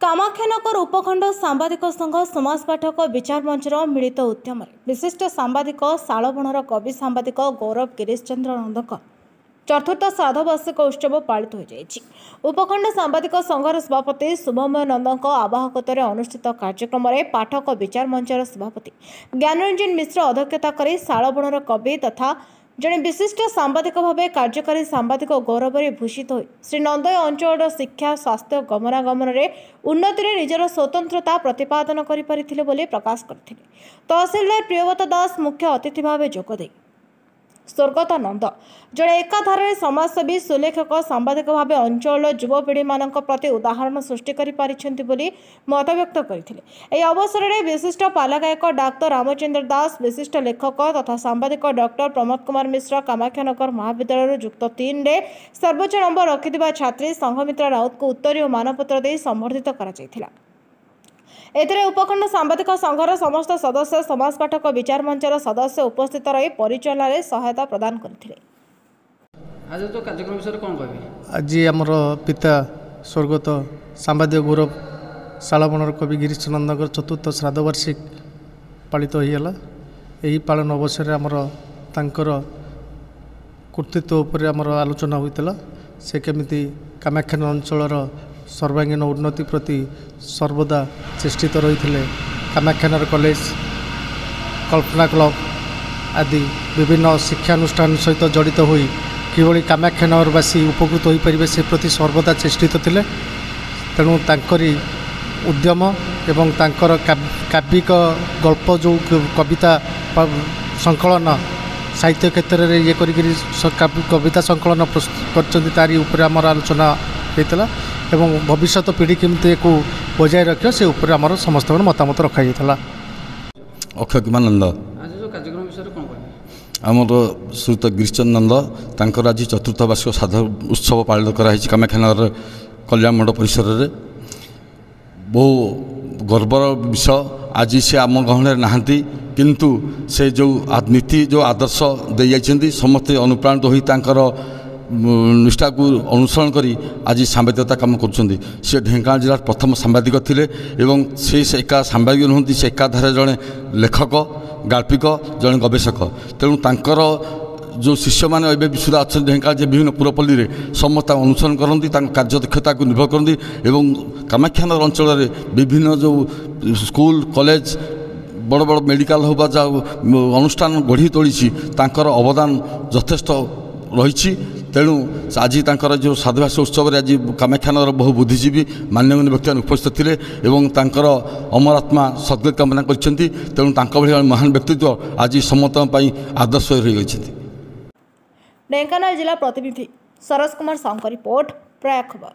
कामाख्यानगर उपखंड सांबादिक संघ समाज पाठक विचार मंचर मिलित उद्यम विशिष्ट सांबादिक शालबणर कवि सांबादिक गौरव गिरीश चंद्र नंदक चतुर्थ श्राद्धवार्षिक उत्सव पालित हो उपखंड सांबादिक संघर सभापति शुभमय नंदक आवाहकत्व अनुष्ठित कार्यक्रम में पाठक विचार मंचर सभापति ज्ञानरंजन मिश्र अध्यक्षता कर शालबणर कवि तथा जड़े विशिष्ट सांबादिक भाव कार्यकारी सांबादिक गौरव भूषित हो श्री नंदय अंचल शिक्षा स्वास्थ्य गमनागमन में उन्नति निजर स्वतंत्रता प्रतिपादन कर प्रकाश करते तहसिलदार प्रियव्रत दास मुख्य अतिथि भाव जोगदे स्वर्गत नंद जड़े एकाधार समाजसेवी सुलेखक सांबादिक भाव अंचल युवपीढ़ी मान प्रति उदाहरण सृष्टि कर मत व्यक्त करते अवसर में विशिष्ट पालागायक डाक्टर रामचंद्र दास विशिष्ट लेखक तथा सांबादिक डॉक्टर प्रमोद कुमार मिश्र कामाख्यानगर महाविद्यालय युक्त 3 रे सर्वोच्च नंबर रखिथिबा छात्री संघमित्रा राउत को उत्तरीय मानपत्र दे संबर्धित करा एथिरे उपखंड सांबादिक संघर समस्त सदस्य समाज पाठक विचार मंचर सदस्य उपस्थित रही परिचालन में सहायता प्रदान करथिले। आज तो कार्यक्रम विषय कोन कहबे? आज हमर पिता स्वर्गत सांबादिक गौरव शालबणर कवि गिरीश चंद्र चतुर्थ श्राद्धवार्षिक पालित होइला। एही पालन अवसर आमर तांकर कर्तृत्व उपर आमर आलोचना होइतला। से केमिति कामाख्यान अंचलर सर्वांगीन उन्नति प्रति सर्वदा चेष्टित रही थे। कामाख्यानगर कॉलेज कल्पना क्लब आदि विभिन्न शिक्षानुष्ठान सहित जड़ित होई किभली कामाख्यानगरवासी उपकृत हो पारे से प्रति सर्वदा चेष्टित थे। तेणु तांकरी उद्यम एवं तांकर काव्यिक गल्प जो कविता संकलन साहित्य क्षेत्र में ये कविता संकलन प्रस्तुत कर तारी ऊपर आमर आलोचना होता एवं भविष्य पीढ़ी केमती को बजाय रख से ऊपर आमर समस्त मतामत रखा जाता। अक्षय कुमार नंद आज जो कार्यक्रम विषय कोन कहबे? आमर श्रीयुत गिरीशचंद्र नंद तांकर आज चतुर्थ वार्षिक श्राद्ध उत्सव पालन कराई कामाख्यानगर कल्याण मंडप परिसर में। बहु गर्वर विषय आज से आम गहन नहांती किंतु से जो नीति जो आदर्श दे जाइछन्ती समस्ते अनुप्राणित होई तांकर निष्ठा को अनुसरण करी आज सांबादिकता काम करुँच। से ढेंकानाल जिला प्रथम सांबादिक थिले एवं से एका सांबादिक नुहति से एकाधारे जड़े लेखक गाल्पिक जड़े गवेषक। तेणु तांकर जो शिष्य मैंने सुधा अच्छा ढेंकानाल विभिन्न पुरपल्ली में समस्त अनुसरण करती कार्यदक्षता को निर्भर करती एवं कामाख्यानगर अंचल में विभिन्न जो स्कूल कॉलेज बड़ बड़ मेडिकल हो अनुष्ठान गढ़ी तोड़ी अवदान यथेष्ट रही। तेणु आज तांकर जो श्राद्धवार्षिक उत्सव आज कामाख्यानगर बहु बुद्धिजीवी मान्यगण्य व्यक्ति उपस्थित थे एवं तांकर अमरात्मा सद्गति कामना करछन्ती। तेणु तांका भली महान व्यक्तित्व आज समस्त आदर्श रही गई। ढेंकानाल जिला प्रतिनिधि सरस कुमार साहू रिपोर्ट प्रयाग खबर।